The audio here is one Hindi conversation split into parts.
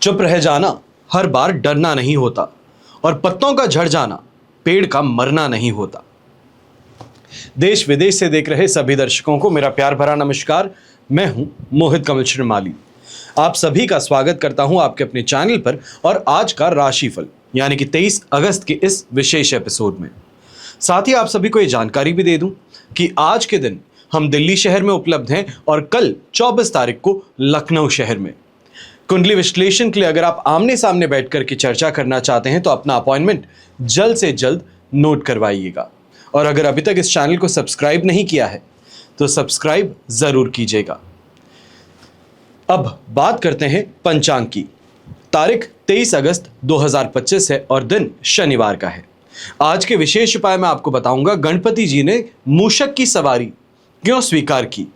चुप रह जाना हर बार डरना नहीं होता और पत्तों का झड़ जाना पेड़ का मरना नहीं होता। देश विदेश से देख रहे सभी दर्शकों को मेरा प्यार भरा नमस्कार। मैं हूं मोहित कमल श्रीमाली। आप सभी का स्वागत करता हूं आपके अपने चैनल पर और आज का राशिफल यानी कि 23 अगस्त के इस विशेष एपिसोड में। साथ ही आप सभी को यह जानकारी भी दे दूं कि आज के दिन हम दिल्ली शहर में उपलब्ध हैं और कल 24 तारीख को लखनऊ शहर में। कुंडली विश्लेषण के लिए अगर आप आमने सामने बैठ कर के चर्चा करना चाहते हैं तो अपना अपॉइंटमेंट जल्द से जल्द नोट करवाइएगा। और अगर अभी तक इस चैनल को सब्सक्राइब नहीं किया है तो सब्सक्राइब जरूर कीजिएगा। अब बात करते हैं पंचांग की। तारीख 23 अगस्त 2025 है और दिन शनिवार का है। आज के विशेष उपाय मैं आपको बताऊंगा गणपति जी ने मूषक की सवारी क्यों स्वीकार की,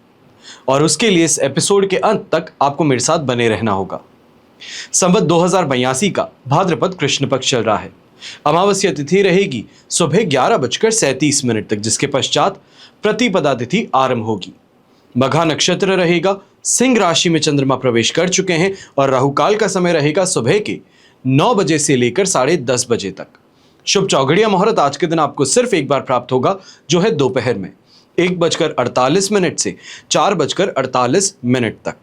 और उसके लिए इस एपिसोड के अंत तक आपको मेरे साथ बने रहना होगा। संवत 2082 का भाद्रपद कृष्ण पक्ष चल रहा है। अमावस्या तिथि रहेगी सुबह 11:37 तक, जिसके पश्चात प्रतिपदा तिथि आरंभ होगी। मघा नक्षत्र रहेगा, सिंह राशि में चंद्रमा प्रवेश कर चुके हैं और राहुकाल का समय रहेगा सुबह के 9 बजे से लेकर 10:30 बजे तक। शुभ चौघड़िया मुहूर्त आज के दिन आपको सिर्फ एक बार प्राप्त होगा, जो है दोपहर में 1:48 से 4:48 तक।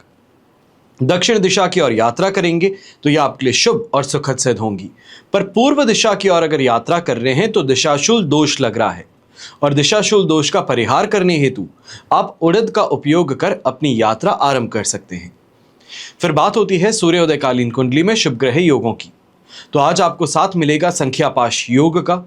दक्षिण दिशा की ओर यात्रा करेंगे तो यह आपके लिए शुभ और सुखद सिद्ध होंगी। पर पूर्व दिशा की ओर अगर यात्रा कर रहे हैं तो दिशाशूल दोष लग रहा है और दिशाशूल दोष का परिहार करने हेतु आप उड़द का उपयोग कर अपनी यात्रा आरंभ कर सकते हैं। फिर बात होती है सूर्योदयकालीन कुंडली में शुभ ग्रह योगों की। तो आज आपको साथ मिलेगा संख्यापाश योग का,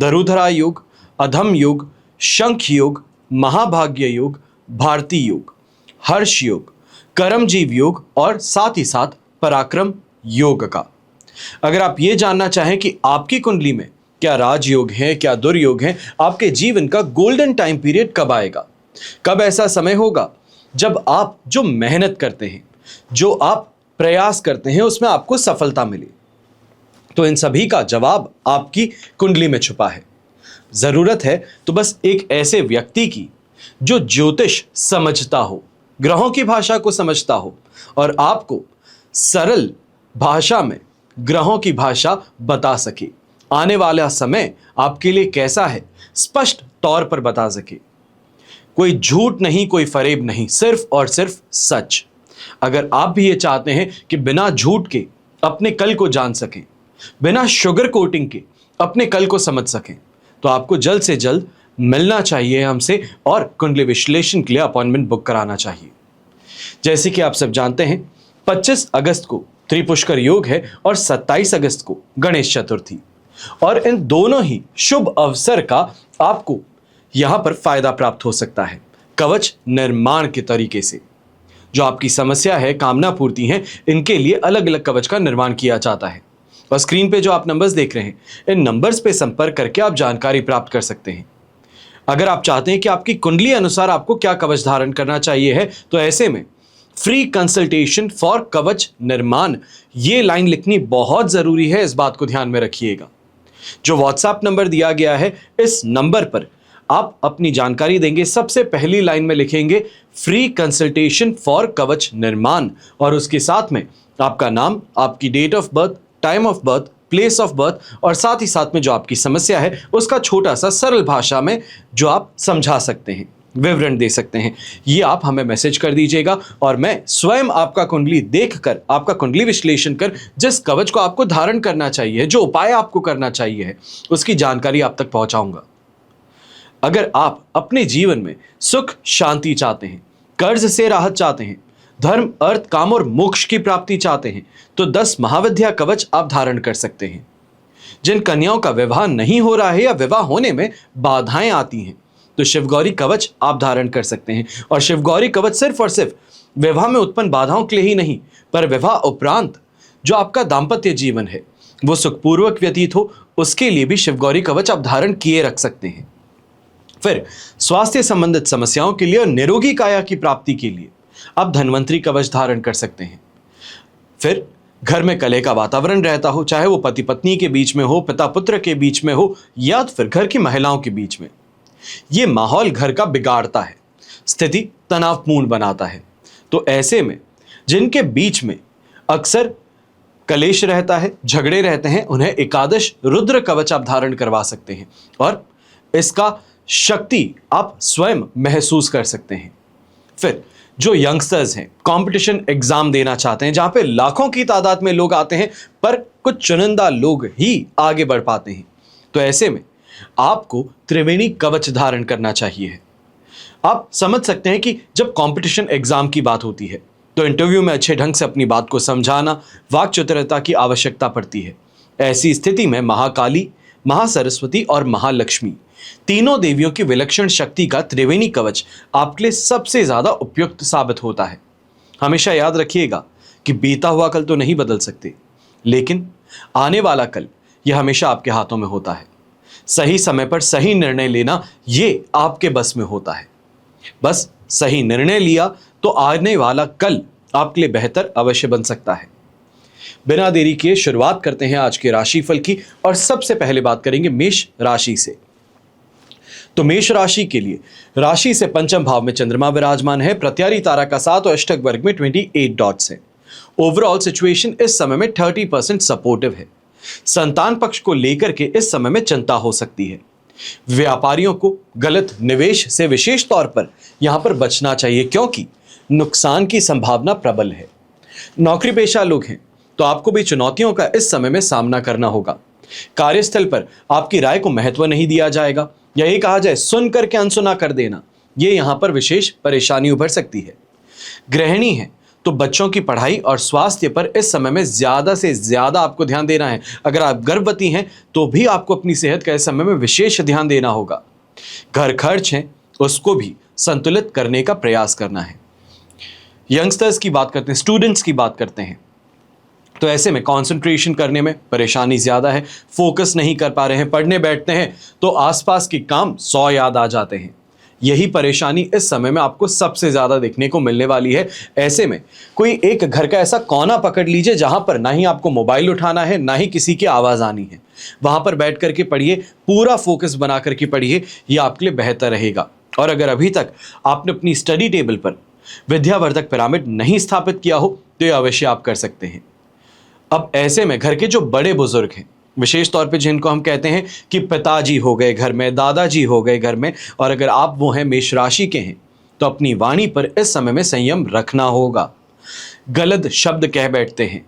धरुधरा योग, अधम योग, शंख योग, महाभाग्य योग, भारती योग, हर्ष योग, कर्मजीव योग और साथ ही साथ पराक्रम योग का। अगर आप ये जानना चाहें कि आपकी कुंडली में क्या राजयोग है, क्या दुर्योग है, आपके जीवन का गोल्डन टाइम पीरियड कब आएगा, कब ऐसा समय होगा जब आप जो मेहनत करते हैं, जो आप प्रयास करते हैं, उसमें आपको सफलता मिले, तो इन सभी का जवाब आपकी कुंडली में छुपा है। जरूरत है तो बस एक ऐसे व्यक्ति की जो ज्योतिष समझता हो, ग्रहों की भाषा को समझता हो और आपको सरल भाषा में ग्रहों की भाषा बता सके, आने वाला समय आपके लिए कैसा है स्पष्ट तौर पर बता सके। कोई झूठ नहीं, कोई फरेब नहीं, सिर्फ और सिर्फ सच। अगर आप भी ये चाहते हैं कि बिना झूठ के अपने कल को जान सकें, बिना शुगर कोटिंग के अपने कल को समझ सकें, तो आपको जल्द से जल्द मिलना चाहिए हमसे और कुंडली विश्लेषण के लिए अपॉइंटमेंट बुक कराना चाहिए। जैसे कि आप सब जानते हैं 25 अगस्त को त्रिपुष्कर योग है और 27 अगस्त को गणेश चतुर्थी, और इन दोनों ही शुभ अवसर का आपको यहां पर फायदा प्राप्त हो सकता है कवच निर्माण के तरीके से। जो आपकी समस्या है, कामना पूर्ति है, इनके लिए अलग अलग कवच का निर्माण किया जाता है। और स्क्रीन पे जो आप नंबर्स देख रहे हैं, इन नंबर्स पे संपर्क करके आप जानकारी प्राप्त कर सकते हैं। अगर आप चाहते हैं कि आपकी कुंडली अनुसार आपको क्या कवच धारण करना चाहिए है, तो ऐसे में फ्री कंसल्टेशन फॉर कवच निर्माण, ये लाइन लिखनी बहुत जरूरी है। इस बात को ध्यान में रखिएगा। जो व्हाट्सएप नंबर दिया गया है, इस नंबर पर आप अपनी जानकारी देंगे, सबसे पहली लाइन में लिखेंगे फ्री कंसल्टेशन फॉर कवच निर्माण और उसके साथ में आपका नाम, आपकी date of birth, time of birth, place of birth और साथ ही साथ में जो आपकी समस्या है उसका छोटा सा सरल भाषा में जो आप समझा सकते हैं, विवरण दे सकते हैं, ये आप हमें मैसेज कर दीजिएगा और मैं स्वयं आपका कुंडली देखकर, आपका कुंडली विश्लेषण कर जिस कवच को आपको धारण करना चाहिए, जो उपाय आपको करना चाहिए है, उसकी जानकारी आप तक पहुंचाऊंगा। अगर आप अपने जीवन में सुख शांति चाहते हैं, कर्ज से राहत चाहते हैं, धर्म अर्थ काम और मोक्ष की प्राप्ति चाहते हैं, तो 10 महाविद्या कवच आप धारण कर सकते हैं। जिन कन्याओं का विवाह नहीं हो रहा है या विवाह होने में बाधाएं आती हैं, तो शिवगौरी कवच आप धारण कर सकते हैं। और शिवगौरी कवच सिर्फ और सिर्फ विवाह में उत्पन्न बाधाओं के लिए ही नहीं, पर विवाह उपरांत जो आपका दाम्पत्य जीवन है वो सुखपूर्वक व्यतीत हो, उसके लिए भी शिवगौरी कवच आप धारण किए रख सकते हैं। फिर स्वास्थ्य संबंधित समस्याओं के लिए और निरोगी काया की प्राप्ति के लिए आप धन्वंतरी कवच धारण कर सकते हैं। फिर घर में कलह का वातावरण रहता हो, चाहे वो पति पत्नी के बीच में हो, पिता पुत्र के बीच में हो या फिर घर की महिलाओं के बीच में, ये माहौल घर का बिगाड़ता है, स्थिति तनावपूर्ण बनाता है। तो ऐसे में जिनके बीच में अक्सर कलेश रहता है, झगड़े रहते हैं, उन्हें एकादश रुद्र कवच आप धारण करवा सकते हैं और इसका शक्ति आप स्वयं महसूस कर सकते हैं। फिर जो यंगस्टर्स हैं, कंपटीशन एग्जाम देना चाहते हैं जहां पे लाखों की तादाद में लोग आते हैं पर कुछ चुनिंदा लोग ही आगे बढ़ पाते हैं, तो ऐसे में आपको त्रिवेणी कवच धारण करना चाहिए। आप समझ सकते हैं कि जब कंपटीशन एग्जाम की बात होती है तो इंटरव्यू में अच्छे ढंग से अपनी बात को समझाना, वाक चातुर्यता की आवश्यकता पड़ती है। ऐसी स्थिति में महाकाली, महासरस्वती और महालक्ष्मी तीनों देवियों की विलक्षण शक्ति का त्रिवेणी कवच आपके लिए सबसे ज्यादा उपयुक्त साबित होता है। हमेशा याद रखिएगा कि बीता हुआ कल तो नहीं बदल सकते, लेकिन आने वाला कल यह हमेशा आपके हाथों में होता है। सही समय पर सही निर्णय लेना ये आपके बस में होता है। बस सही निर्णय लिया तो आने वाला कल आपके लिए बेहतर अवश्य बन सकता है। बिना देरी किए शुरुआत करते हैं आज के राशिफल की और सबसे पहले बात करेंगे मेष राशि से। तो मेष राशि के लिए राशि से पंचम भाव में चंद्रमा विराजमान है। प्रत्यारी तारा का 7 और अष्टक वर्ग में 28 डॉट्स है। ओवरऑल सिचुएशन इस समय में 30% सपोर्टिव है। संतान पक्ष को लेकर के इस समय में चिंता हो सकती है। व्यापारियों को गलत निवेश से विशेष तौर पर यहां पर बचना चाहिए क्योंकि नुकसान की संभावना प्रबल है। नौकरी पेशा लोग हैं तो आपको भी चुनौतियों का इस समय में सामना करना होगा। कार्यस्थल पर आपकी राय को महत्व नहीं दिया जाएगा, यही कहा जाए सुन करके अनसुना कर देना, ये यहां पर विशेष परेशानी उभर सकती है। गृहिणी है तो बच्चों की पढ़ाई और स्वास्थ्य पर इस समय में ज्यादा से ज्यादा आपको ध्यान देना है। अगर आप गर्भवती हैं तो भी आपको अपनी सेहत का इस समय में विशेष ध्यान देना होगा। घर खर्च है उसको भी संतुलित करने का प्रयास करना है। यंगस्टर्स की बात करते हैं, स्टूडेंट्स की बात करते हैं, तो ऐसे में कंसंट्रेशन करने में परेशानी ज्यादा है, फोकस नहीं कर पा रहे हैं, पढ़ने बैठते हैं तो आसपास के काम 100 याद आ जाते हैं। यही परेशानी इस समय में आपको सबसे ज्यादा देखने को मिलने वाली है। ऐसे में कोई एक घर का ऐसा कोना पकड़ लीजिए जहां पर ना ही आपको मोबाइल उठाना है ना ही किसी की आवाज आनी है। वहां पर बैठ करके पढ़िए, पूरा फोकस बना करके पढ़िए, यह आपके लिए बेहतर रहेगा। और अगर अभी तक आपने अपनी स्टडी टेबल पर विद्यावर्धक पिरामिड नहीं स्थापित किया हो तो यह अवश्य आप कर सकते हैं। अब ऐसे में घर के जो बड़े बुजुर्ग हैं, विशेष तौर पे जिनको हम कहते हैं कि पिताजी हो गए घर में, दादाजी हो गए घर में, और अगर आप वो हैं मेष राशि के हैं तो अपनी वाणी पर इस समय में संयम रखना होगा। गलत शब्द कह बैठते हैं,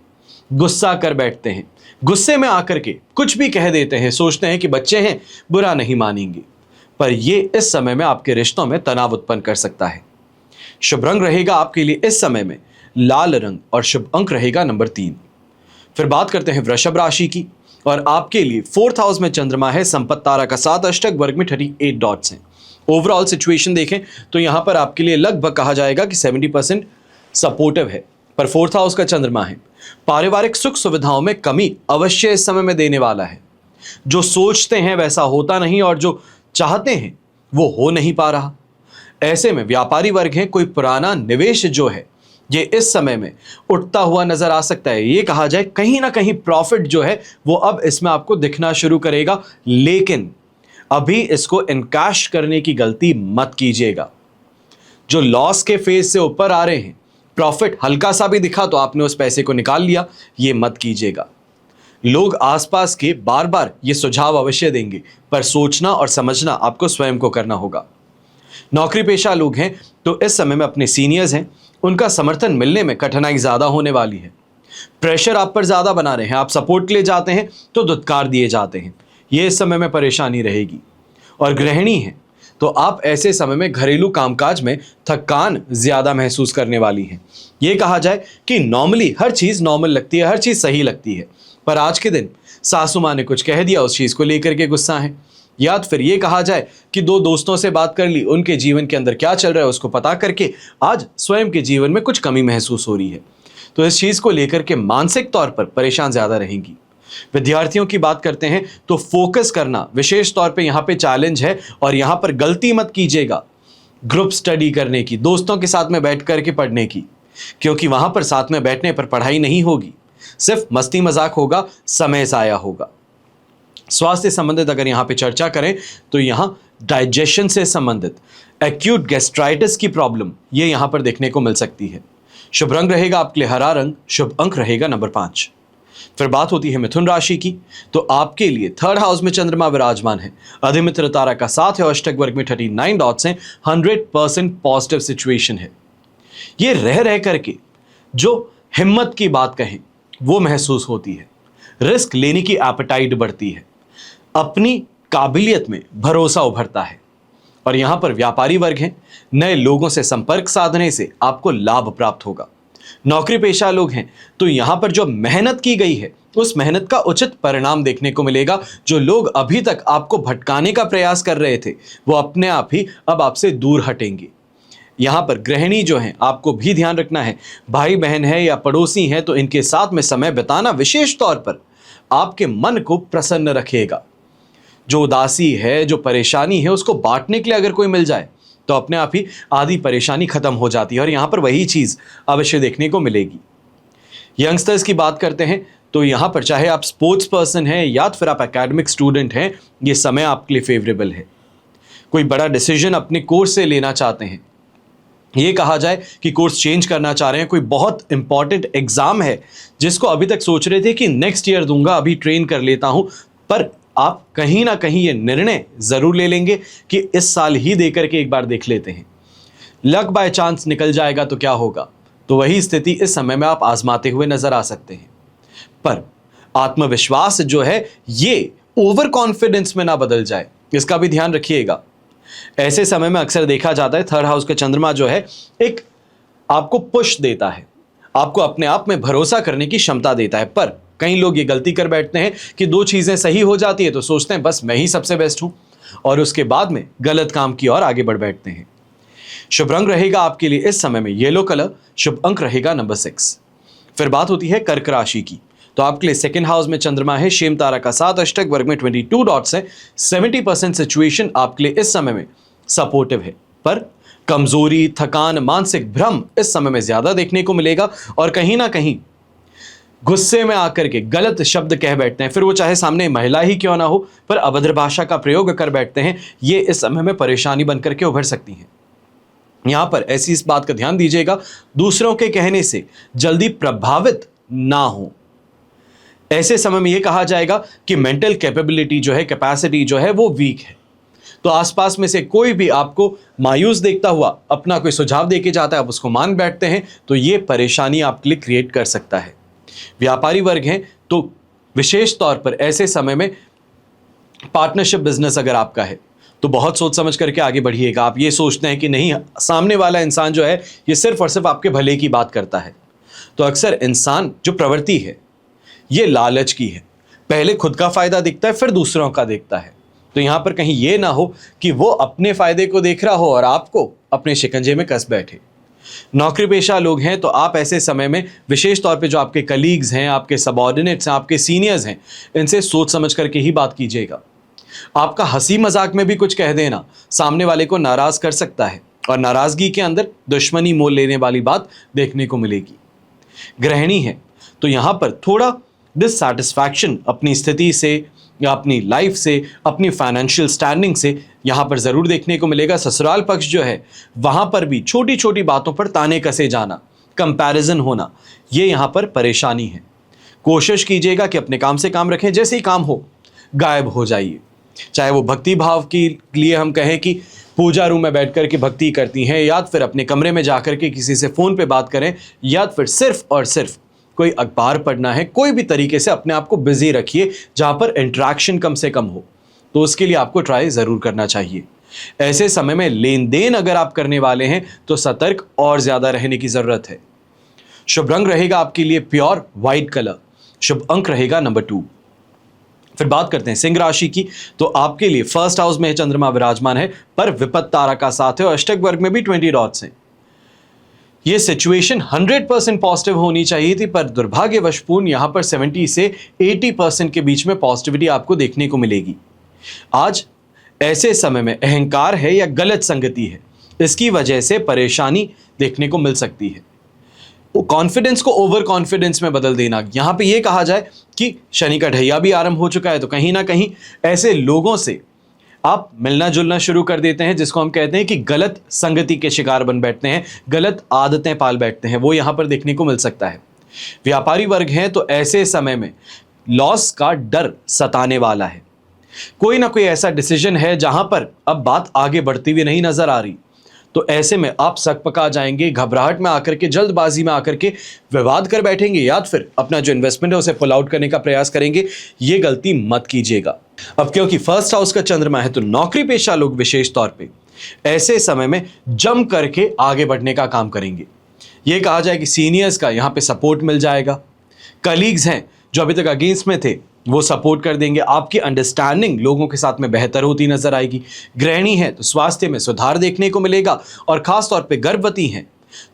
गुस्सा कर बैठते हैं, गुस्से में आकर के कुछ भी कह देते हैं, सोचते हैं कि बच्चे हैं बुरा नहीं मानेंगे, पर ये इस समय में आपके रिश्तों में तनाव उत्पन्न कर सकता है। शुभ रंग रहेगा आपके लिए इस समय में लाल रंग और शुभ अंक रहेगा नंबर 3। फिर बात करते हैं वृषभ राशि की और आपके लिए 4th हाउस में चंद्रमा है। संपत्ति तारा का 7 अष्टक वर्ग में 38 डॉट्स हैं। ओवरऑल सिचुएशन देखें तो यहां पर आपके लिए लगभग कहा जाएगा कि 70% सपोर्टिव है, पर 4th हाउस का चंद्रमा है। पारिवारिक सुख सुविधाओं में कमी अवश्य इस समय में देने वाला है। जो सोचते हैं वैसा होता नहीं और जो चाहते हैं वो हो नहीं पा रहा। ऐसे में व्यापारी वर्ग है, कोई पुराना निवेश जो है ये इस समय में उठता हुआ नजर आ सकता है। ये कहा जाए कहीं ना कहीं प्रॉफिट जो है वो अब इसमें आपको दिखना शुरू करेगा, लेकिन अभी इसको इनकैश करने की गलती मत कीजिएगा। जो लॉस के फेज से ऊपर आ रहे हैं, प्रॉफिट हल्का सा भी दिखा तो आपने उस पैसे को निकाल लिया, ये मत कीजिएगा। लोग आसपास के बार बार ये सुझाव अवश्य देंगे, पर सोचना और समझना आपको स्वयं को करना होगा। नौकरी पेशा लोग हैं तो इस समय में अपने सीनियर्स हैं, उनका समर्थन मिलने में कठिनाई ज्यादा होने वाली है। प्रेशर आप पर ज्यादा बना रहे हैं, आप सपोर्ट के लिए जाते हैं तो दुत्कार दिए जाते हैं, ये इस समय में परेशानी रहेगी। और गृहिणी है तो आप ऐसे समय में घरेलू कामकाज में थकान ज्यादा महसूस करने वाली हैं। ये कहा जाए कि नॉर्मली हर चीज नॉर्मल लगती है, हर चीज सही लगती है, पर आज के दिन सासू माँ ने कुछ कह दिया, उस चीज को लेकर के गुस्सा है। या फिर ये कहा जाए कि 2 दोस्तों से बात कर ली, उनके जीवन के अंदर क्या चल रहा है उसको पता करके आज स्वयं के जीवन में कुछ कमी महसूस हो रही है, तो इस चीज को लेकर के मानसिक तौर पर परेशान ज्यादा रहेंगी। विद्यार्थियों की बात करते हैं तो फोकस करना विशेष तौर पे यहाँ पे चैलेंज है, और यहाँ पर गलती मत कीजिएगा ग्रुप स्टडी करने की, दोस्तों के साथ में बैठ करके पढ़ने की, क्योंकि वहां पर साथ में बैठने पर पढ़ाई नहीं होगी, सिर्फ मस्ती मजाक होगा, समय जाया होगा। स्वास्थ्य संबंधित अगर यहाँ पे चर्चा करें तो यहाँ डाइजेशन से संबंधित एक्यूट गैस्ट्राइटिस की प्रॉब्लम ये यहाँ पर देखने को मिल सकती है। शुभ रंग रहेगा आपके लिए हरा रंग, शुभ अंक रहेगा नंबर 5। फिर बात होती है मिथुन राशि की, तो आपके लिए थर्ड हाउस में चंद्रमा विराजमान है, अधिमित्र तारा का साथ है और अष्टक वर्ग में 39 डॉट्स हैं। 100% पॉजिटिव सिचुएशन है। ये रह रह करके जो हिम्मत की बात कहें वो महसूस होती है, रिस्क लेने की एपेटाइट बढ़ती है, अपनी काबिलियत में भरोसा उभरता है। और यहां पर व्यापारी वर्ग हैं, नए लोगों से संपर्क साधने से आपको लाभ प्राप्त होगा। नौकरी पेशा लोग हैं तो यहां पर जो मेहनत की गई है उस मेहनत का उचित परिणाम देखने को मिलेगा। जो लोग अभी तक आपको भटकाने का प्रयास कर रहे थे वो अपने आप ही अब आपसे दूर हटेंगे। यहां पर गृहिणी जो हैं आपको भी ध्यान रखना है, भाई बहन है या पड़ोसी हैं तो इनके साथ में समय बिताना विशेष तौर पर आपके मन को प्रसन्न रखेगा। जो उदासी है, जो परेशानी है, उसको बांटने के लिए अगर कोई मिल जाए तो अपने आप ही आधी परेशानी खत्म हो जाती है और यहां पर वही चीज अवश्य देखने को मिलेगी। यंगस्टर्स की बात करते हैं तो यहां पर चाहे आप स्पोर्ट्स पर्सन हैं या फिर आप एकेडमिक स्टूडेंट हैं, ये समय आपके लिए फेवरेबल है। कोई बड़ा डिसीजन अपने कोर्स से लेना चाहते हैं, ये कहा जाए कि कोर्स चेंज करना चाह रहे हैं, कोई बहुत इंपॉर्टेंट एग्जाम है जिसको अभी तक सोच रहे थे कि नेक्स्ट ईयर दूंगा, अभी ट्रेन कर लेता हूं, पर आप कहीं ना कहीं ये निर्णय जरूर ले लेंगे कि इस साल ही देकर के एक बार देख लेते हैं। लक बाय चांस निकल जाएगा तो क्या होगा, तो वही स्थिति इस समय में आप आजमाते हुए नजर आ सकते हैं। पर आत्मविश्वास जो है ये ओवर कॉन्फिडेंस में ना बदल जाए, इसका भी ध्यान रखिएगा। ऐसे समय में अक्सर देखा जाता है थर्ड हाउस का चंद्रमा जो है एक आपको पुश देता है, आपको अपने आप में भरोसा करने की क्षमता देता है। पर कई लोग ये गलती कर बैठते हैं कि दो चीजें सही हो जाती है तो सोचते हैं बस मैं ही सबसे बेस्ट हूं और उसके बाद में गलत काम की ओर आगे बढ़ बैठते हैं। शुभ रंग रहेगा आपके लिए इस समय में येलो कलर, शुभ अंक रहेगा नंबर 6। फिर बात होती है कर्क राशि की, तो आपके लिए सेकंड हाउस में चंद्रमा है, शेम तारा का साथ, अष्टक वर्ग में 22 डॉट्स है। 70% सिचुएशन आपके लिए इस समय में सपोर्टिव है, पर कमजोरी, थकान, मानसिक भ्रम इस समय में ज्यादा देखने को मिलेगा और कहीं ना कहीं गुस्से में आकर के गलत शब्द कह बैठते हैं, फिर वो चाहे सामने महिला ही क्यों ना हो, पर अभद्र भाषा का प्रयोग कर बैठते हैं। ये इस समय में परेशानी बनकर के उभर सकती हैं। यहां पर ऐसी इस बात का ध्यान दीजिएगा, दूसरों के कहने से जल्दी प्रभावित ना हो। ऐसे समय में यह कहा जाएगा कि मेंटल कैपेबिलिटी जो है, कैपेसिटी जो है वो वीक है। तो आसपास में से कोई भी आपको मायूस देखता हुआ अपना कोई सुझाव देके जाता है, आप उसको मान बैठते हैं, तो ये परेशानी आपके लिए क्रिएट कर सकता है। व्यापारी वर्ग हैं तो विशेष तौर पर ऐसे समय में पार्टनरशिप बिजनेस अगर आपका है तो बहुत सोच समझ करके आगे बढ़िएगा। आप ये सोचते हैं कि नहीं, सामने वाला इंसान जो है ये सिर्फ और सिर्फ आपके भले की बात करता है, तो अक्सर इंसान जो प्रवृत्ति है ये लालच की है, पहले खुद का फायदा दिखता है फिर दूसरों का देखता है। तो यहां पर कहीं ये ना हो कि वो अपने फायदे को देख रहा हो और आपको अपने शिकंजे में कस बैठे। नौकरी पेशा लोग हैं तो आप ऐसे समय में विशेष तौर पे जो आपके कलीग्स हैं, आपके सबऑर्डिनेट्स हैं, आपके सीनियर्स हैं, इनसे सोच समझ करके ही बात कीजिएगा। आपका हंसी मजाक में भी कुछ कह देना सामने वाले को नाराज कर सकता है और नाराजगी के अंदर दुश्मनी मोल लेने वाली बात देखने को मिलेगी। गृहिणी है तो यहां पर थोड़ा डिससैटिस्फैक्शन अपनी स्थिति से या अपनी लाइफ से, अपनी फाइनेंशियल स्टैंडिंग से यहां पर जरूर देखने को मिलेगा। ससुराल पक्ष जो है वहां पर भी छोटी छोटी बातों पर ताने कसे जाना, कंपैरिजन होना, ये यहां पर परेशानी है। कोशिश कीजिएगा कि अपने काम से काम रखें, जैसे ही काम हो गायब हो जाइए। चाहे वो भक्ति भाव के लिए हम कहें कि पूजा रूम में बैठ कर के भक्ति करती हैं, या फिर अपने कमरे में जाकर के किसी से फोन पे बात करें, या फिर सिर्फ और सिर्फ कोई अखबार पढ़ना है, कोई भी तरीके से अपने आप को बिजी रखिए जहां पर इंटरेक्शन कम से कम हो, तो उसके लिए आपको ट्राई जरूर करना चाहिए। ऐसे समय में लेन देन अगर आप करने वाले हैं तो सतर्क और ज्यादा रहने की जरूरत है। शुभ रंग रहेगा आपके लिए प्योर व्हाइट कलर, शुभ अंक रहेगा नंबर 2। फिर बात करते हैं सिंह राशि की, तो आपके लिए फर्स्ट हाउस में चंद्रमा विराजमान है, पर विपत्त तारा का साथ है और अष्टक वर्ग में भी 20 डॉट्स हैं। ये सिचुएशन 100% पॉजिटिव होनी चाहिए थी, पर दुर्भाग्यवशपूर्ण यहां पर 70 से 80% के बीच में पॉजिटिविटी आपको देखने को मिलेगी। आज ऐसे समय में अहंकार है या गलत संगति है, इसकी वजह से परेशानी देखने को मिल सकती है। वो कॉन्फिडेंस को ओवर कॉन्फिडेंस में बदल देना। यहां पे ये कहा जाए कि शनि का ढैया भी आरंभ हो चुका है, तो कहीं ना कहीं ऐसे लोगों से आप मिलना जुलना शुरू कर देते हैं, जिसको हम कहते हैं कि गलत संगति के शिकार बन बैठते हैं, गलत आदतें पाल बैठते हैं, वो यहां पर देखने को मिल सकता है। व्यापारी वर्ग हैं तो ऐसे समय में लॉस का डर सताने वाला है। कोई ना कोई ऐसा डिसीजन है जहां पर अब बात आगे बढ़ती हुई नहीं नजर आ रही, तो ऐसे में आप सकपका जाएंगे, घबराहट में आकर के, जल्दबाजी में आकर के विवाद कर बैठेंगे या फिर अपना जो इन्वेस्टमेंट है उसे पुल आउट करने का प्रयास करेंगे। ये गलती मत कीजिएगा। अब क्योंकि फर्स्ट हाउस का चंद्रमा है तो नौकरी पेशा लोग विशेष तौर पे ऐसे समय में जम करके आगे बढ़ने का काम करेंगे। ये कहा जाए कि सीनियर्स का यहाँ पे सपोर्ट मिल जाएगा। कलीग्स हैं जो अभी तक अगेंस्ट में थे वो सपोर्ट कर देंगे। आपकी अंडरस्टैंडिंग लोगों के साथ में बेहतर होती नजर आएगी। गृहिणी है तो स्वास्थ्य में सुधार देखने को मिलेगा और खास तौर पे गर्भवती हैं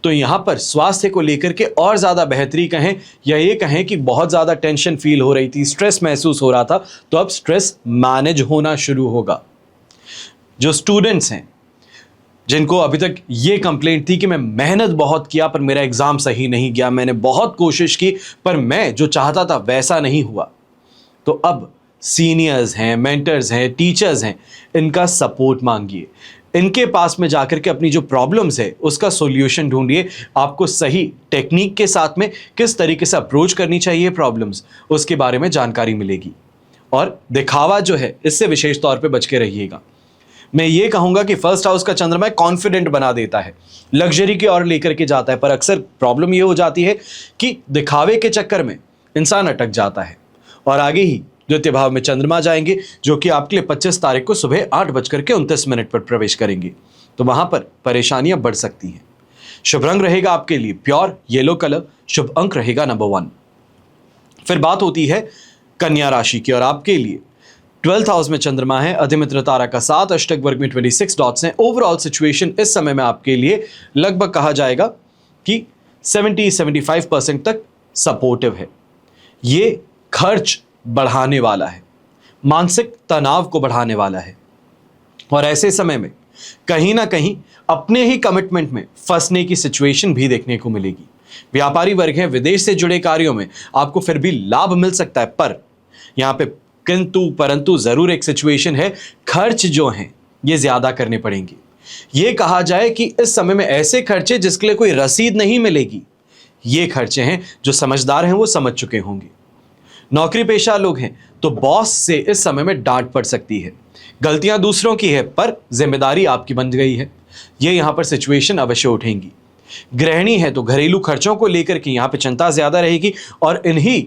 तो यहाँ पर स्वास्थ्य को लेकर के और ज़्यादा बेहतरी कहें या ये कहें कि बहुत ज़्यादा टेंशन फील हो रही थी, स्ट्रेस महसूस हो रहा था, तो अब स्ट्रेस मैनेज होना शुरू होगा। जो स्टूडेंट्स हैं जिनको अभी तक ये कंप्लेंट थी कि मैं मेहनत बहुत किया पर मेरा एग्ज़ाम सही नहीं गया, मैंने बहुत कोशिश की पर मैं जो चाहता था वैसा नहीं हुआ, तो अब सीनियर्स हैं, मेंटर्स हैं, टीचर्स हैं, इनका सपोर्ट मांगिए। इनके पास में जाकर के अपनी जो प्रॉब्लम्स है उसका सॉल्यूशन ढूंढिए। आपको सही टेक्निक के साथ में किस तरीके से अप्रोच करनी चाहिए प्रॉब्लम्स, उसके बारे में जानकारी मिलेगी। और दिखावा जो है इससे विशेष तौर पे बच के रहिएगा। मैं ये कहूँगा कि फर्स्ट हाउस का चंद्रमा कॉन्फिडेंट बना देता है, लग्जरी की ओर लेकर के जाता है, पर अक्सर प्रॉब्लम ये हो जाती है कि दिखावे के चक्कर में इंसान अटक जाता है। और आगे ही द्वितीय भाव में चंद्रमा जाएंगे जो कि आपके लिए 25 तारीख को सुबह 8:29 पर प्रवेश करेंगे, तो वहां पर परेशानियां बढ़ सकती हैं। शुभ रंग रहेगा आपके लिए प्योर येलो कलर, शुभ अंक रहेगा नंबर 1। फिर बात होती है कन्या राशि की और आपके लिए 12th हाउस में चंद्रमा है, अधिमित्र तारा का 7, अष्टक वर्ग में 26 डॉट्स हैं। ओवरऑल सिचुएशन इस समय में आपके लिए लगभग कहा जाएगा कि 70-75% तक सपोर्टिव है। ये खर्च बढ़ाने वाला है, मानसिक तनाव को बढ़ाने वाला है और ऐसे समय में कहीं ना कहीं अपने ही कमिटमेंट में फंसने की सिचुएशन भी देखने को मिलेगी। व्यापारी वर्ग है, विदेश से जुड़े कार्यों में आपको फिर भी लाभ मिल सकता है, पर यहां पे किंतु परंतु जरूर एक सिचुएशन है, खर्च जो हैं ये ज्यादा करने पड़ेंगे। ये कहा जाए कि इस समय में ऐसे खर्चे जिसके लिए कोई रसीद नहीं मिलेगी, ये खर्चे हैं जो समझदार हैं वो समझ चुके होंगे। नौकरी पेशा लोग हैं तो बॉस से इस समय में डांट पड़ सकती है। गलतियां दूसरों की है पर जिम्मेदारी आपकी बन गई है, ये यहां पर सिचुएशन अवश्य उठेंगी। गृहिणी है तो घरेलू खर्चों को लेकर के यहां पे चिंता ज्यादा रहेगी और इन्हीं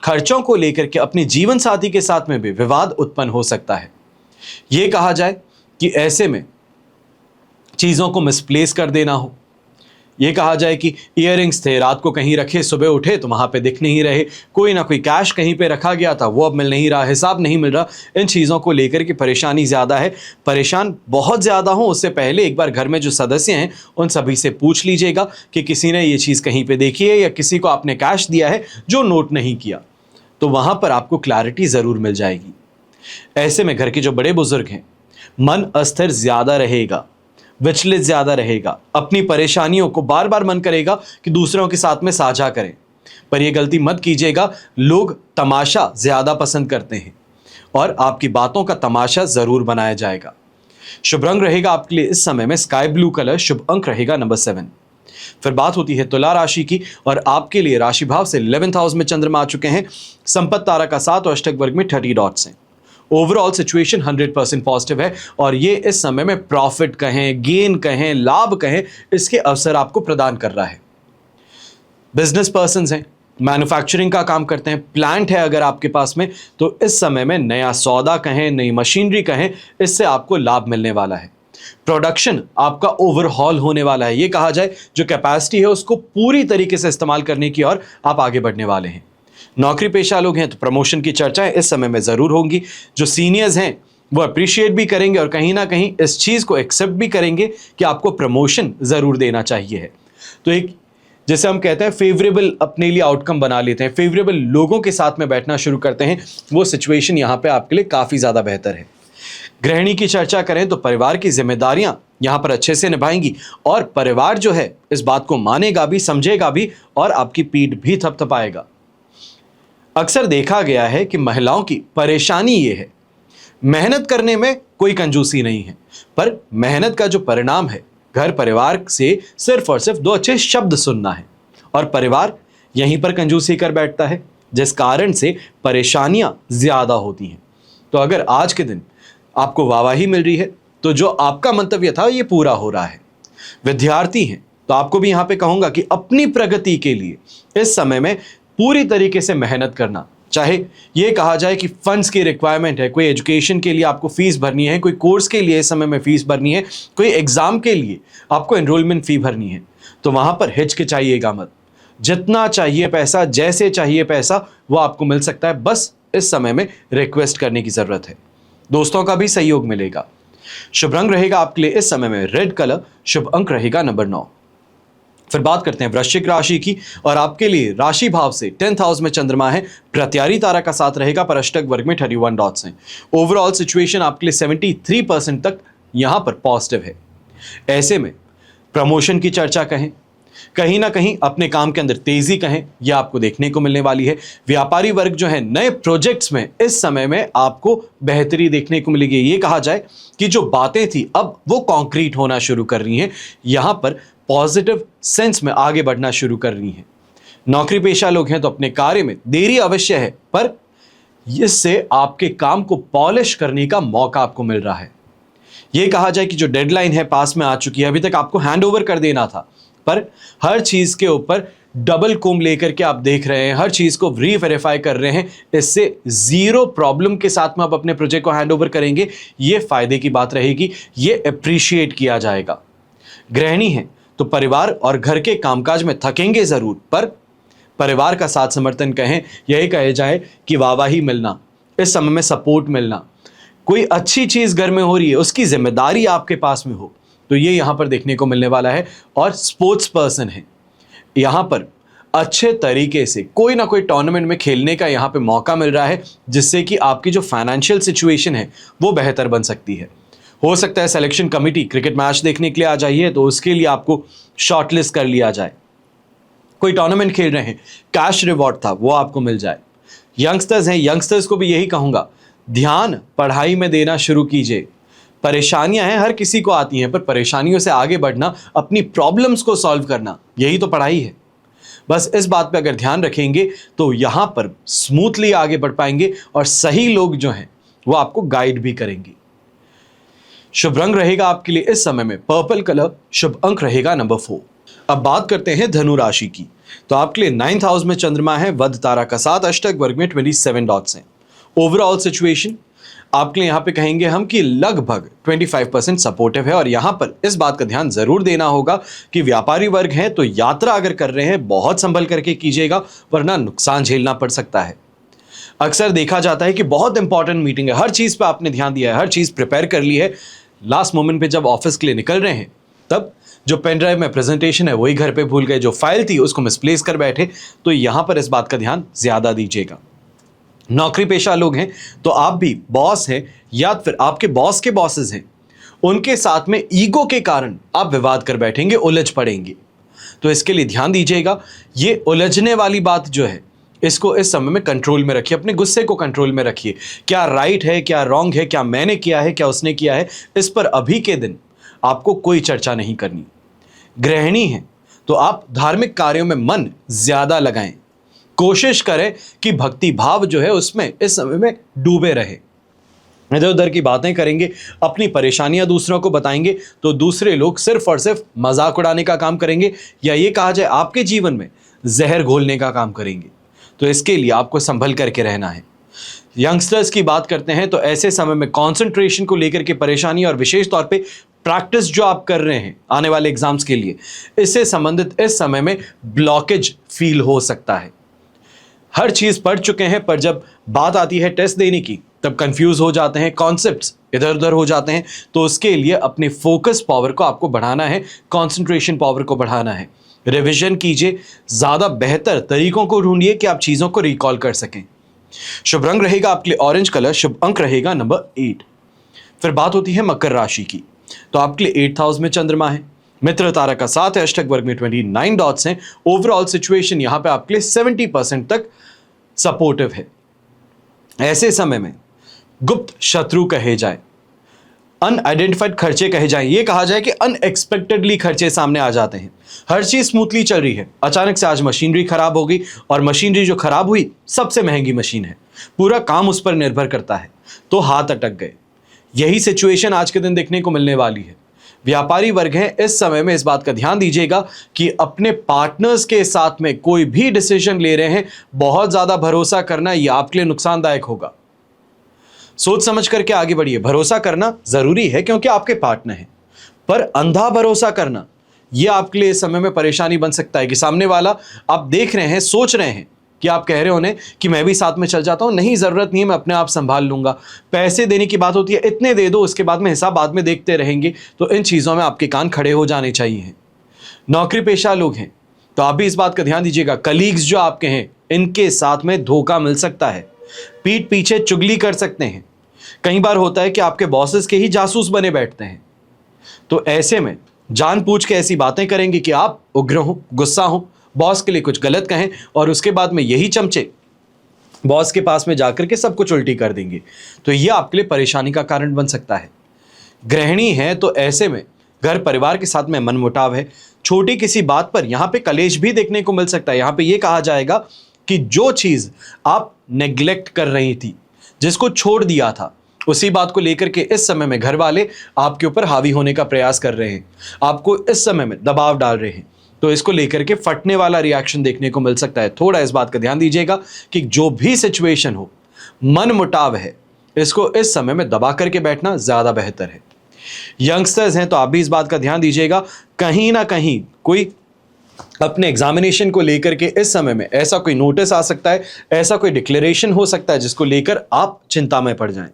खर्चों को लेकर के अपने जीवन साथी के साथ में भी विवाद उत्पन्न हो सकता है। यह कहा जाए कि ऐसे में चीजों को मिसप्लेस कर देना हो, ये कहा जाए कि इयररिंग्स थे, रात को कहीं रखे, सुबह उठे तो वहां पे दिख नहीं रहे, कोई ना कोई कैश कहीं पे रखा गया था वो अब मिल नहीं रहा, हिसाब नहीं मिल रहा, इन चीज़ों को लेकर के परेशानी ज़्यादा है। परेशान बहुत ज़्यादा हो उससे पहले एक बार घर में जो सदस्य हैं उन सभी से पूछ लीजिएगा कि किसी ने ये चीज़ कहीं पर देखी है या किसी को आपने कैश दिया है जो नोट नहीं किया, तो वहाँ पर आपको क्लैरिटी ज़रूर मिल जाएगी। ऐसे में घर के जो बड़े बुजुर्ग हैं, मन अस्थिर ज़्यादा रहेगा, विचलित ज्यादा रहेगा, अपनी परेशानियों को बार बार मन करेगा कि दूसरों के साथ में साझा करें, पर यह गलती मत कीजिएगा। लोग तमाशा ज्यादा पसंद करते हैं और आपकी बातों का तमाशा जरूर बनाया जाएगा। शुभ रंग रहेगा आपके लिए इस समय में स्काई ब्लू कलर, शुभ अंक रहेगा नंबर 7। फिर बात होती है तुला राशि की और आपके लिए राशि भाव से 11th हाउस में चंद्रमा आ चुके हैं, संपत्ति तारा का 7 और अष्टक वर्ग में 30 डॉट्स हैं। ओवरऑल सिचुएशन 100% पॉजिटिव है और ये इस समय में प्रॉफिट कहें, गेन कहें, लाभ कहें, इसके अवसर आपको प्रदान कर रहा है। बिजनेस पर्संस हैं, मैन्युफैक्चरिंग का काम करते हैं, प्लांट है अगर आपके पास में, तो इस समय में नया सौदा कहें, नई मशीनरी कहें, इससे आपको लाभ मिलने वाला है। प्रोडक्शन आपका ओवरहॉल होने वाला है। ये कहा जाए जो कैपेसिटी है उसको पूरी तरीके से इस्तेमाल करने की ओर आप आगे बढ़ने वाले हैं। नौकरी पेशा लोग हैं तो प्रमोशन की चर्चाएं इस समय में ज़रूर होंगी। जो सीनियर्स हैं वो अप्रिशिएट भी करेंगे और कहीं ना कहीं इस चीज़ को एक्सेप्ट भी करेंगे कि आपको प्रमोशन ज़रूर देना चाहिए है। तो एक जैसे हम कहते हैं फेवरेबल अपने लिए आउटकम बना लेते हैं, फेवरेबल लोगों के साथ में बैठना शुरू करते हैं, वो सिचुएशन यहाँ पे आपके लिए काफ़ी ज़्यादा बेहतर है। गृहिणी की चर्चा करें तो परिवार की जिम्मेदारियां यहाँ पर अच्छे से निभाएंगी और परिवार जो है इस बात को मानेगा भी, समझेगा भी और आपकी पीठ भी थपथपाएगा। अक्सर देखा गया है कि महिलाओं की परेशानी ये है, मेहनत करने में कोई कंजूसी नहीं है, पर मेहनत का जो परिणाम है घर परिवार से सिर्फ और सिर्फ 2 अच्छे शब्द सुनना है और परिवार यहीं पर कंजूसी कर बैठता है, जिस कारण से परेशानियां ज्यादा होती हैं। तो अगर आज के दिन आपको वाहवाही मिल रही है तो जो आपका मंतव्य था ये पूरा हो रहा है। विद्यार्थी हैं तो आपको भी यहां पे कहूंगा कि अपनी प्रगति के लिए इस समय में पूरी तरीके से मेहनत करना। चाहे ये कहा जाए कि फंड्स की रिक्वायरमेंट है, कोई एजुकेशन के लिए आपको फीस भरनी है, कोई कोर्स के लिए इस समय में फीस भरनी है, कोई एग्जाम के लिए आपको एनरोलमेंट फी भरनी है, तो वहां पर हिचकिचाइएगा मत। जितना चाहिए पैसा, जैसे चाहिए पैसा, वो आपको मिल सकता है। बस इस समय में रिक्वेस्ट करने की जरूरत है। दोस्तों का भी सहयोग मिलेगा। शुभ रंग रहेगा आपके लिए इस समय में रेड कलर। शुभ अंक रहेगा नंबर 9। फिर बात करते हैं वृश्चिक राशि की, और आपके लिए राशि भाव से 10th हाउस में चंद्रमा है। प्रत्यारी तारा का साथ रहेगा, पर अष्टक वर्ग में 31 डॉट्स हैं। ओवरऑल सिचुएशन आपके लिए 73% तक यहां पर पॉजिटिव है। ऐसे में प्रमोशन की चर्चा कहें, कहीं ना कहीं अपने काम के अंदर तेजी कहें, यह आपको देखने को मिलने वाली है। व्यापारी वर्ग जो है, नए प्रोजेक्ट्स में इस समय में आपको बेहतरी देखने को मिलेगी। ये कहा जाए कि जो बातें थी अब वो कॉन्क्रीट होना शुरू कर रही हैं, यहां पर पॉजिटिव सेंस में आगे बढ़ना शुरू कर रही हैं। नौकरी पेशा लोग हैं तो अपने कार्य में देरी अवश्य है, पर इससे आपके काम को पॉलिश करने का मौका आपको मिल रहा है। यह कहा जाए कि जो डेडलाइन है पास में आ चुकी है, अभी तक आपको हैंड ओवर कर देना था, पर हर चीज के ऊपर डबल कोम लेकर के आप देख रहे हैं, हर चीज को रीवेरीफाई कर रहे हैं। इससे जीरो प्रॉब्लम के साथ में आप अपने प्रोजेक्ट को हैंड ओवर करेंगे, ये फायदे की बात रहेगी, ये अप्रिशिएट किया जाएगा। गृहिणी है तो परिवार और घर के कामकाज में थकेंगे जरूर, पर परिवार का साथ समर्थन कहें, यही कहे जाए कि वाहवाही मिलना, इस समय में सपोर्ट मिलना, कोई अच्छी चीज घर में हो रही है उसकी जिम्मेदारी आपके पास में हो, तो ये यहां पर देखने को मिलने वाला है। और स्पोर्ट्स पर्सन है, यहां पर अच्छे तरीके से कोई ना कोई टूर्नामेंट में खेलने का यहां पे मौका मिल रहा है, जिससे कि आपकी जो फाइनेंशियल सिचुएशन है वो बेहतर बन सकती है। हो सकता है सिलेक्शन कमिटी क्रिकेट मैच देखने के लिए आ जाइए, तो उसके लिए आपको शॉर्टलिस्ट कर लिया जाए। कोई टूर्नामेंट खेल रहे हैं, कैश रिवॉर्ड था वो आपको मिल जाए। यंगस्टर्स हैं, यंगस्टर्स को भी यही कहूंगा, ध्यान पढ़ाई में देना शुरू कीजिए। परेशानियां हैं, हर किसी को आती हैं, पर परेशानियों से आगे बढ़ना, अपनी प्रॉब्लम्स को सॉल्व करना, यही तो पढ़ाई है। बस इस बात पे अगर ध्यान रखेंगे तो यहां पर स्मूथली आगे बढ़ पाएंगे, और सही लोग जो हैं वो आपको गाइड भी करेंगे। शुभ रंग रहेगा आपके लिए इस समय में पर्पल कलर। शुभ अंक रहेगा नंबर 4। अब बात करते हैं धनु राशि की, तो आपके लिए 9th हाउस में चंद्रमा है, वध तारा का साथ, अष्टक वर्ग में 27 डॉट्स हैं। ओवरऑल सिचुएशन आपके लिए यहां पे कहेंगे हम कि लगभग 25% सपोर्टिव है। और यहां पर इस बात का ध्यान जरूर देना होगा कि व्यापारी वर्ग है तो यात्रा अगर कर रहे हैं बहुत संभल करके कीजिएगा, वरना नुकसान झेलना पड़ सकता है। अक्सर देखा जाता है कि बहुत इंपॉर्टेंट मीटिंग है, हर चीज पे आपने ध्यान दिया है, हर चीज प्रिपेयर कर ली है, लास्ट मोमेंट पे जब ऑफिस के लिए निकल रहे हैं तब जो पेन ड्राइव में प्रेजेंटेशन है वही घर पे भूल गए, जो फाइल थी उसको मिसप्लेस कर बैठे, तो यहां पर इस बात का ध्यान ज्यादा दीजिएगा। नौकरी पेशा लोग हैं तो आप भी बॉस हैं या फिर आपके बॉस के बॉसेस हैं, उनके साथ में ईगो के कारण आप विवाद कर बैठेंगे, उलझ पड़ेंगे, तो इसके लिए ध्यान दीजिएगा। ये उलझने वाली बात जो है इसको इस समय में कंट्रोल में रखिए, अपने गुस्से को कंट्रोल में रखिए। क्या राइट है, क्या रॉन्ग है, क्या मैंने किया है, क्या उसने किया है, इस पर अभी के दिन आपको कोई चर्चा नहीं करनी। गृहिणी है तो आप धार्मिक कार्यों में मन ज्यादा लगाएं, कोशिश करें कि भक्ति भाव जो है उसमें इस समय में डूबे रहे। इधर उधर की बातें करेंगे, अपनी परेशानियां दूसरों को बताएंगे, तो दूसरे लोग सिर्फ और सिर्फ मजाक उड़ाने का काम करेंगे, या ये कहा जाए आपके जीवन में जहर घोलने का काम करेंगे। तो इसके लिए आपको संभल करके रहना है। यंगस्टर्स की बात करते हैं तो ऐसे समय में कंसंट्रेशन को लेकर के परेशानी, और विशेष तौर पे प्रैक्टिस जो आप कर रहे हैं आने वाले एग्जाम्स के लिए, इससे संबंधित इस समय में ब्लॉकेज फील हो सकता है। हर चीज पढ़ चुके हैं, पर जब बात आती है टेस्ट देने की तब कंफ्यूज हो जाते हैं, कॉन्सेप्ट्स इधर उधर हो जाते हैं। तो उसके लिए अपने फोकस पावर को आपको बढ़ाना है, कंसंट्रेशन पावर को बढ़ाना है। रिवीजन कीजिए, ज्यादा बेहतर तरीकों को ढूंढिए कि आप चीजों को रिकॉल कर सकें। शुभ रंग रहेगा आपके लिए ऑरेंज कलर। शुभ अंक रहेगा नंबर 8। फिर बात होती है मकर राशि की, तो आपके लिए 8th हाउस में चंद्रमा है, मित्र तारा का साथ है, अष्टक वर्ग में 29 डॉट्स हैं। ओवरऑल सिचुएशन यहां पे आपके लिए 70% तक सपोर्टिव है। ऐसे समय में गुप्त शत्रु कहे जाए, अनआइडेंटिफाइड खर्चे कहे जाएं, ये कहा जाए कि अनएक्सपेक्टेडली खर्चे सामने आ जाते हैं। हर चीज स्मूथली चल रही है, अचानक से आज मशीनरी खराब हो गई, और मशीनरी जो खराब हुई सबसे महंगी मशीन है, पूरा काम उस पर निर्भर करता है, तो हाथ अटक गए। यही सिचुएशन आज के दिन देखने को मिलने वाली है। व्यापारी वर्ग है, इस समय में इस बात का ध्यान दीजिएगा कि अपने पार्टनर्स के साथ में कोई भी डिसीजन ले रहे हैं, बहुत ज्यादा भरोसा करना यह आपके लिए नुकसानदायक होगा। सोच समझ करके आगे बढ़िए। भरोसा करना जरूरी है क्योंकि आपके पार्टनर हैं, पर अंधा भरोसा करना यह आपके लिए इस समय में परेशानी बन सकता है कि सामने वाला आप देख रहे हैं, सोच रहे हैं कि आप कह रहे हो कि मैं भी साथ में चल जाता हूं, नहीं जरूरत नहीं है, मैं अपने आप संभाल लूंगा। पैसे देने की बात होती है, इतने दे दो, उसके बाद में हिसाब बाद में देखते रहेंगे, तो इन चीजों में आपके कान खड़े हो जाने चाहिए। नौकरी पेशा लोग हैं तो आप भी इस बात का ध्यान दीजिएगा, कलीग्स जो आपके हैं इनके साथ में धोखा मिल सकता है, पीठ पीछे चुगली कर सकते हैं। कई बार होता है कि आपके बॉसेस के ही जासूस बने बैठते हैं, तो ऐसे में जानबूझ के ऐसी बातें करेंगे कि आप उग्र हो, गुस्सा हो, बॉस के लिए कुछ गलत कहें, और उसके बाद में यही चमचे बॉस के पास में जाकर के सब कुछ उल्टी कर देंगे, तो यह आपके लिए परेशानी का कारण बन सकता है। गृहिणी है तो ऐसे में घर परिवार के साथ में मनमुटाव है, छोटी किसी बात पर यहां पे कलेश भी देखने को मिल सकता है। यहां पे यह कहा जाएगा कि जो चीज आप नेग्लेक्ट कर रही थी, जिसको छोड़ दिया था, उसी बात को लेकर के इस समय में घर वाले आपके ऊपर हावी होने का प्रयास कर रहे हैं, आपको इस समय में दबाव डाल रहे हैं, तो इसको लेकर के फटने वाला रिएक्शन देखने को मिल सकता है। थोड़ा इस बात का ध्यान दीजिएगा कि जो भी सिचुएशन हो, मन मुटाव है, इसको इस समय में दबा करके बैठना ज्यादा बेहतर है। यंगस्टर्स हैं तो आप भी इस बात का ध्यान दीजिएगा, कहीं ना कहीं कोई अपने एग्जामिनेशन को लेकर के इस समय में ऐसा कोई नोटिस आ सकता है, ऐसा कोई डिक्लेरेशन हो सकता है जिसको लेकर आप चिंता में पड़ जाएं।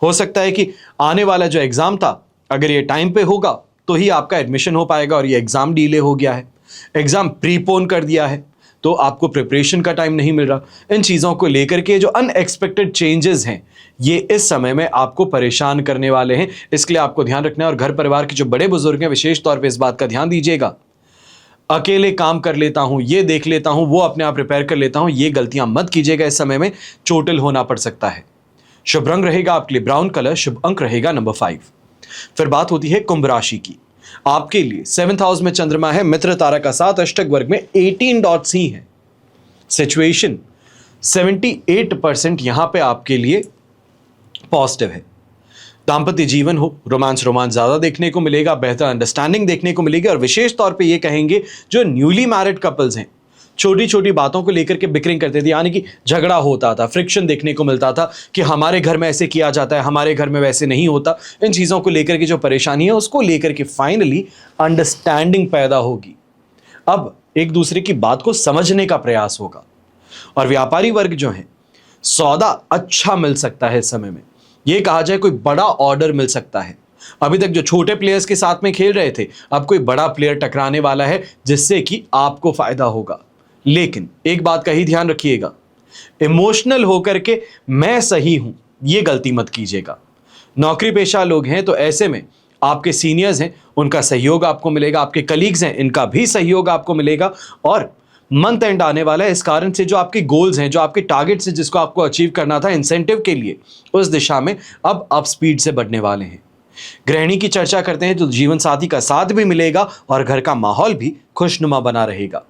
हो सकता है कि आने वाला जो एग्जाम था, अगर ये टाइम पे होगा तो ही आपका एडमिशन हो पाएगा, और ये एग्जाम डिले हो गया है, एग्जाम प्रीपोन कर दिया है, तो आपको प्रिपरेशन का टाइम नहीं मिल रहा। इन चीज़ों को लेकर के जो अनएक्सपेक्टेड चेंजेस हैं, ये इस समय में आपको परेशान करने वाले हैं, इसके लिए आपको ध्यान रखना है। और घर परिवार के जो बड़े बुजुर्ग हैं, विशेष तौर पे इस बात का ध्यान दीजिएगा, अकेले काम कर लेता हूं, ये देख लेता हूं, वो अपने आप रिपेयर कर लेता हूं, ये गलतियां मत कीजिएगा, इस समय में चोटिल होना पड़ सकता है। शुभ रंग रहेगा आपके लिए ब्राउन कलर, शुभ अंक रहेगा नंबर 5। फिर बात होती है कुंभ राशि की। आपके लिए 7th हाउस में चंद्रमा है, मित्र तारा का साथ, अष्टक वर्ग में 18 डॉट्स ही है। सिचुएशन 78% यहां पे आपके लिए पॉजिटिव है। दाम्पत्य जीवन हो, रोमांस ज्यादा देखने को मिलेगा, बेहतर अंडरस्टैंडिंग देखने को मिलेगी, और विशेष तौर पे ये कहेंगे जो न्यूली मैरिड कपल्स हैं, छोटी छोटी बातों को लेकर के बिक्रिंग करते थे, यानी कि झगड़ा होता था, फ्रिक्शन देखने को मिलता था कि हमारे घर में ऐसे किया जाता है, हमारे घर में वैसे नहीं होता। इन चीज़ों को लेकर के जो परेशानी है, उसको लेकर के फाइनली अंडरस्टैंडिंग पैदा होगी। अब एक दूसरे की बात को समझने का प्रयास होगा, और व्यापारी वर्ग जो है, सौदा अच्छा मिल सकता है इस समय में। यह कहा जाए कोई बड़ा ऑर्डर मिल सकता है। अभी तक जो छोटे प्लेयर्स के साथ में खेल रहे थे, अब कोई बड़ा प्लेयर टकराने वाला है, जिससे कि आपको फायदा होगा। लेकिन एक बात का ही ध्यान रखिएगा, इमोशनल होकर के मैं सही हूं, यह गलती मत कीजिएगा। नौकरी पेशा लोग हैं तो ऐसे में आपके सीनियर्स हैं, उनका सहयोग आपको मिलेगा, आपके कलीग्स हैं, इनका भी सहयोग आपको मिलेगा, और मंथ एंड आने वाला है, इस कारण से जो आपके गोल्स हैं, जो आपके टारगेट्स हैं, जिसको आपको अचीव करना था इंसेंटिव के लिए, उस दिशा में अब आप स्पीड से बढ़ने वाले हैं। गृहिणी की चर्चा करते हैं तो जीवन साथी का साथ भी मिलेगा, और घर का माहौल भी खुशनुमा बना रहेगा।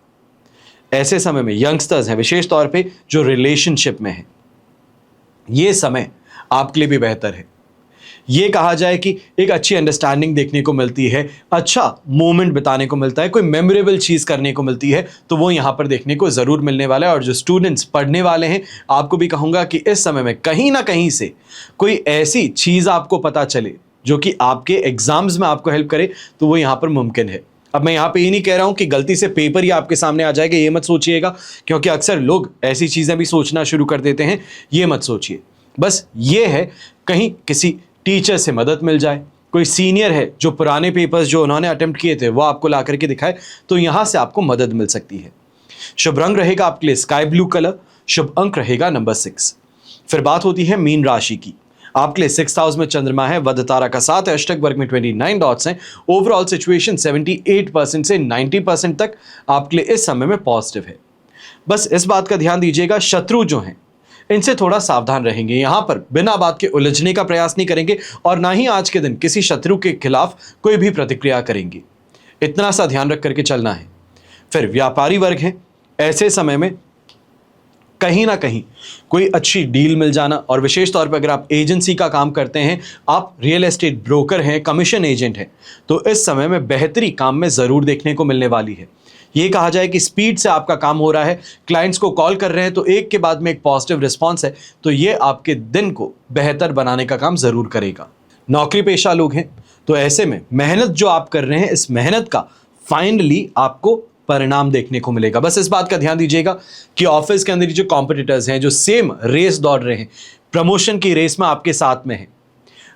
ऐसे समय में यंगस्टर्स हैं, विशेष तौर पे जो रिलेशनशिप में है, ये समय आपके लिए भी बेहतर है। ये कहा जाए कि एक अच्छी अंडरस्टैंडिंग देखने को मिलती है, अच्छा मोमेंट बिताने को मिलता है, कोई मेमोरेबल चीज़ करने को मिलती है, तो वो यहाँ पर देखने को ज़रूर मिलने वाला है। और जो स्टूडेंट्स पढ़ने वाले हैं, आपको भी कहूँगा कि इस समय में कहीं ना कहीं से कोई ऐसी चीज़ आपको पता चले जो कि आपके एग्जाम्स में आपको हेल्प करे, तो वो यहाँ पर मुमकिन है। अब मैं यहाँ पे ये नहीं कह रहा हूँ कि गलती से पेपर ही आपके सामने आ जाएगा, ये मत सोचिएगा, क्योंकि अक्सर लोग ऐसी चीज़ें भी सोचना शुरू कर देते हैं, ये मत सोचिए। बस ये है कहीं किसी टीचर से मदद मिल जाए, कोई सीनियर है जो पुराने पेपर्स जो उन्होंने अटेम्प्ट किए थे वो आपको ला करके दिखाए, तो यहाँ से आपको मदद मिल सकती है। शुभ रंग रहेगा आपके लिए स्काई ब्लू कलर, शुभ अंक रहेगा नंबर 6। फिर बात होती है मीन राशि की। आपके लिए 6th हाउस में चंद्रमा है, वध तारा का साथ है, अष्टक वर्ग में 29 डॉट्स हैं। ओवरऑल सिचुएशन 78% से 90% तक आपके लिए इस समय में पॉजिटिव है। बस इस बात का ध्यान दीजिएगा, शत्रु जो हैं इनसे थोड़ा सावधान रहेंगे। यहां पर बिना बात के उलझने का प्रयास नहीं करेंगे और ना ही आज के दिन किसी शत्रु के खिलाफ कोई भी प्रतिक्रिया करेंगे। इतना सा ध्यान रख करके चलना है। फिर व्यापारी वर्ग है, ऐसे समय में कहीं ना कहीं कोई अच्छी डील मिल जाना, और विशेष तौर पर अगर आप एजेंसी का काम करते हैं, आप रियल एस्टेट ब्रोकर हैं, कमीशन एजेंट हैं, तो इस समय में बेहतरी काम में जरूर देखने को मिलने वाली है। ये कहा जाए कि स्पीड से आपका काम हो रहा है, क्लाइंट्स को कॉल कर रहे हैं तो एक के बाद में एक पॉजिटिव रिस्पॉन्स है, तो ये आपके दिन को बेहतर बनाने का काम जरूर करेगा। नौकरी पेशा लोग हैं तो ऐसे में मेहनत जो आप कर रहे हैं, इस मेहनत का फाइनली आपको परिणाम देखने को मिलेगा। बस इस बात का ध्यान दीजिएगा कि ऑफिस के अंदर जो कॉम्पिटिटर्स हैं, जो सेम रेस दौड़ रहे हैं, प्रमोशन की रेस में आपके साथ में हैं,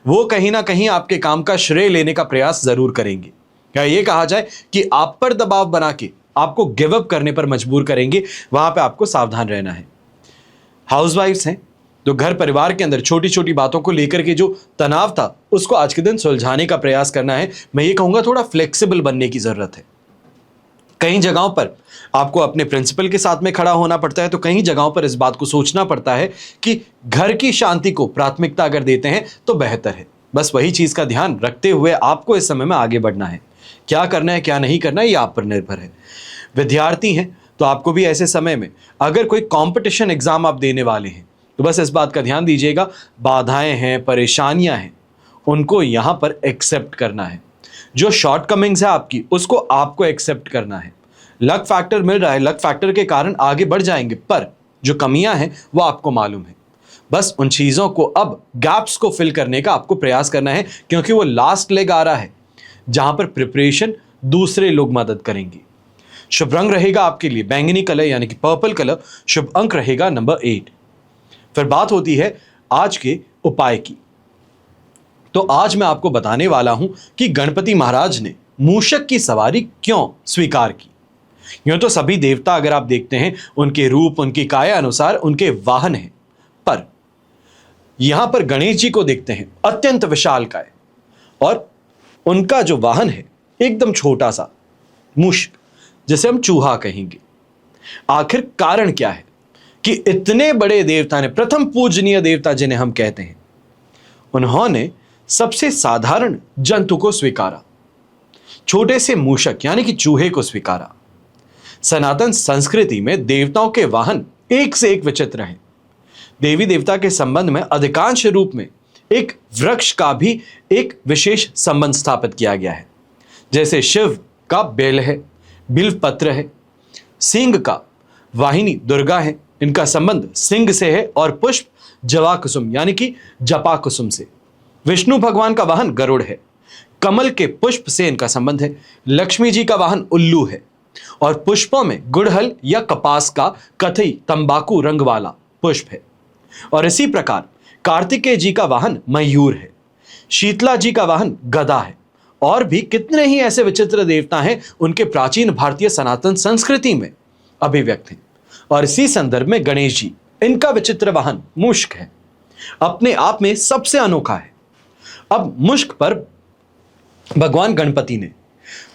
वो कहीं ना कहीं आपके काम का श्रेय लेने का प्रयास जरूर करेंगे। क्या ये कहा जाए कि आप पर दबाव बना के आपको गिव अप करने पर मजबूर करेंगे, वहां पे आपको सावधान रहना है। हाउसवाइफ्स हैं तो घर परिवार के अंदर छोटी छोटी बातों को लेकर के जो तनाव था उसको आज के दिन सुलझाने का प्रयास करना है। मैं ये कहूंगा थोड़ा फ्लेक्सिबल बनने की जरूरत है। कई जगहों पर आपको अपने प्रिंसिपल के साथ में खड़ा होना पड़ता है, तो कई जगहों पर इस बात को सोचना पड़ता है कि घर की शांति को प्राथमिकता अगर देते हैं तो बेहतर है। बस वही चीज का ध्यान रखते हुए आपको इस समय में आगे बढ़ना है। क्या करना है क्या नहीं करना है ये आप पर निर्भर है। विद्यार्थी हैं तो आपको भी ऐसे समय में अगर कोई कंपटीशन एग्जाम आप देने वाले हैं तो बस इस बात का ध्यान दीजिएगा, बाधाएं हैं, परेशानियां हैं, उनको यहां पर एक्सेप्ट करना है। जो शॉर्टकमिंग्स है आपकी, उसको आपको एक्सेप्ट करना है। लक फैक्टर मिल रहा है, लक फैक्टर के कारण आगे बढ़ जाएंगे, पर जो कमियां हैं वो आपको मालूम है। बस उन चीजों को, अब गैप्स को फिल करने का आपको प्रयास करना है, क्योंकि वो लास्ट लेग आ रहा है जहां पर प्रिपरेशन दूसरे लोग मदद करेंगे। शुभ रंग रहेगा आपके लिए बैंगनी कलर यानी कि पर्पल कलर। शुभ अंक रहेगा नंबर 8। फिर बात होती है आज के उपाय की। तो आज मैं आपको बताने वाला हूं कि गणपति महाराज ने मूषक की सवारी क्यों स्वीकार की। यूं तो सभी देवता अगर आप देखते हैं, उनके रूप, उनकी काया अनुसार उनके वाहन हैं, पर यहां पर गणेश जी को देखते हैं अत्यंत विशालकाय, और उनका जो वाहन है एकदम छोटा सा मूषक, जिसे हम चूहा कहेंगे। आखिर कारण क्या है कि इतने बड़े देवता ने, प्रथम पूजनीय देवता जिन्हें हम कहते हैं, उन्होंने सबसे साधारण जंतु को स्वीकारा, छोटे से मूषक यानी कि चूहे को स्वीकारा। सनातन संस्कृति में देवताओं के वाहन एक से एक विचित्र हैं। देवी देवता के संबंध में अधिकांश रूप में एक वृक्ष का भी एक विशेष संबंध स्थापित किया गया है। जैसे शिव का बेल है, बिल्व पत्र है, सिंह का वाहिनी दुर्गा है, इनका संबंध सिंह से है, और पुष्प जवा कुसुम यानी कि जपा कुसुम से। विष्णु भगवान का वाहन गरुड़ है, कमल के पुष्प से इनका संबंध है। लक्ष्मी जी का वाहन उल्लू है, और पुष्पों में गुड़हल या कपास का कथई तंबाकू रंग वाला पुष्प है। और इसी प्रकार कार्तिकेय जी का वाहन मयूर है, शीतला जी का वाहन गदा है, और भी कितने ही ऐसे विचित्र देवता हैं उनके प्राचीन भारतीय सनातन संस्कृति में अभिव्यक्त हैं। और इसी संदर्भ में गणेश जी, इनका विचित्र वाहन मुश्क है, अपने आप में सबसे अनोखा है। अब मुश्क पर भगवान गणपति ने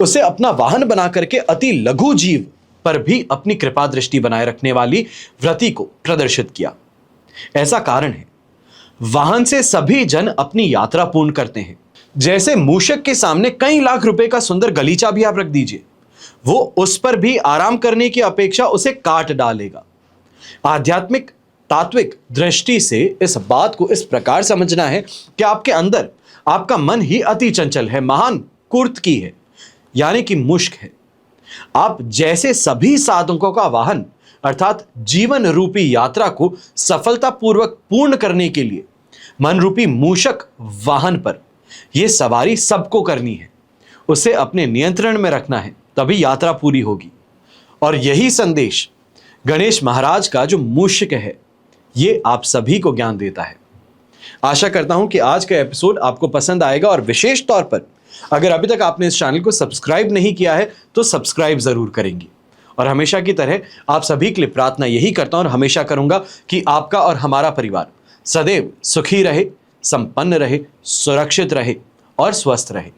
उसे अपना वाहन बना करके अति लघु जीव पर भी अपनी कृपा दृष्टि बनाए रखने वाली व्रति को प्रदर्शित किया। ऐसा कारण है, वाहन से सभी जन अपनी यात्रा पूर्ण करते हैं। जैसे मूषक के सामने कई लाख रुपए का सुंदर गलीचा भी आप रख दीजिए, वो उस पर भी आराम करने की अपेक्षा उसे काट डालेगा। आध्यात्मिक तात्विक दृष्टि से इस बात को इस प्रकार समझना है कि आपके अंदर आपका मन ही अति चंचल है, महान कुर्तकी है, यानी कि मुश्क है। आप जैसे सभी साधकों का वाहन अर्थात जीवन रूपी यात्रा को सफलतापूर्वक पूर्ण करने के लिए मन रूपी मूषक वाहन पर यह सवारी सबको करनी है, उसे अपने नियंत्रण में रखना है, तभी यात्रा पूरी होगी। और यही संदेश गणेश महाराज का जो मूषक है ये आप सभी को ज्ञान देता है। आशा करता हूं कि आज का एपिसोड आपको पसंद आएगा, और विशेष तौर पर अगर अभी तक आपने इस चैनल को सब्सक्राइब नहीं किया है तो सब्सक्राइब जरूर करेंगे। और हमेशा की तरह आप सभी के लिए प्रार्थना यही करता हूं और हमेशा करूंगा कि आपका और हमारा परिवार सदैव सुखी रहे, संपन्न रहे, सुरक्षित रहे और स्वस्थ रहे।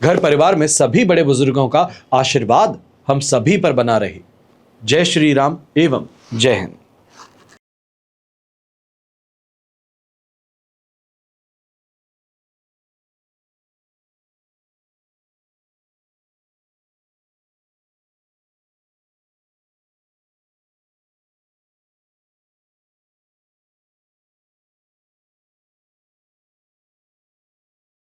घर परिवार में सभी बड़े बुजुर्गों का आशीर्वाद हम सभी पर बना रहे। जय श्री राम एवं जय हिंद।